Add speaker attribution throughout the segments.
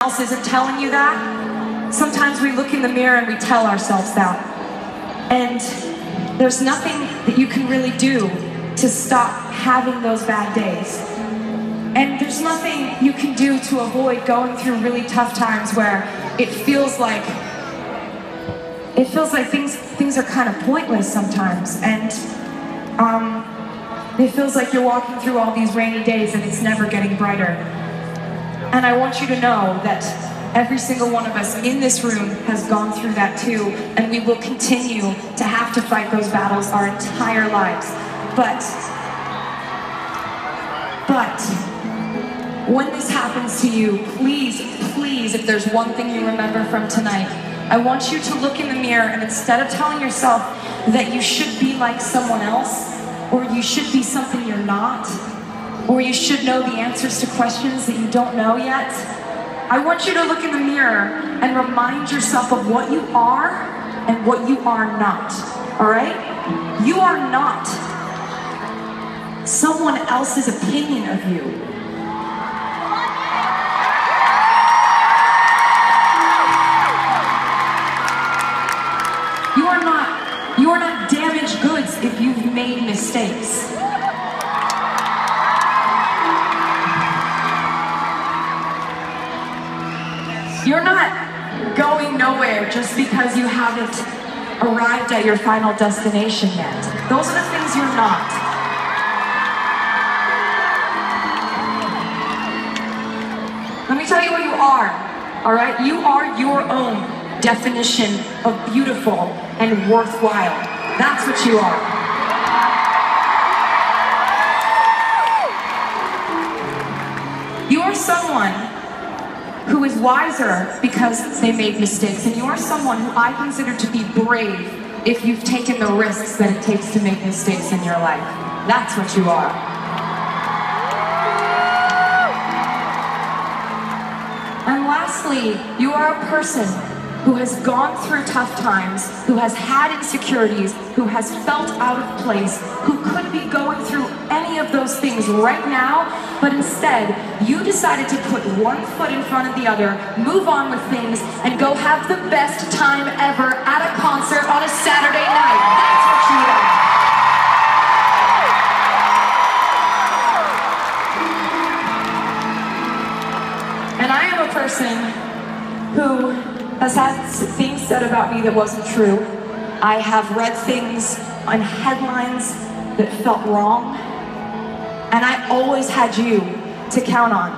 Speaker 1: else isn't telling you that. Sometimes we look in the mirror and we tell ourselves that. And there's nothing that you can really do to stop having those bad days. And there's nothing you can do to avoid going through really tough times where it feels like things are kind of pointless sometimes. And it feels like you're walking through all these rainy days and it's never getting brighter. And I want you to know that every single one of us in this room has gone through that too, and we will continue to have to fight those battles our entire lives. But when this happens to you, please, if there's one thing you remember from tonight, I want you to look in the mirror and instead of telling yourself that you should be like someone else, or you should be something you're not, or you should know the answers to questions that you don't know yet, I want you to look in the mirror and remind yourself of what you are and what you are not, all right? You are not someone else's opinion of you. You are not damaged goods if you've made mistakes. You're not going nowhere just because you haven't arrived at your final destination yet. Those are the things you're not. Let me tell you what you are, all right? You are your own definition of beautiful and worthwhile. That's what you are. You are someone who is wiser because they made mistakes, and you are someone who I consider to be brave if you've taken the risks that it takes to make mistakes in your life. That's what you are. And lastly, you are a person who has gone through tough times, who has had insecurities, who has felt out of place, who could be going through any of those things right now, but instead, you decided to put one foot in front of the other, move on with things, and go have the best time ever at a concert on a Saturday night. That's what you are. And I am a person who has had things said about me that wasn't true. I have read things on headlines that felt wrong, and I always had you to count on.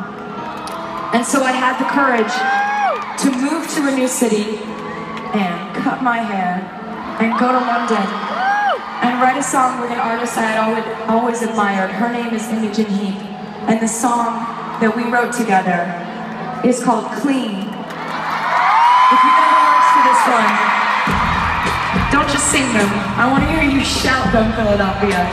Speaker 1: And so I had the courage to move to a new city and cut my hair and go to London and write a song with an artist I had always admired. Her name is Imogen Heap, and the song that we wrote together is called Clean. If you never worked for this one, don't just sing them. I want to hear you shout them, Philadelphia.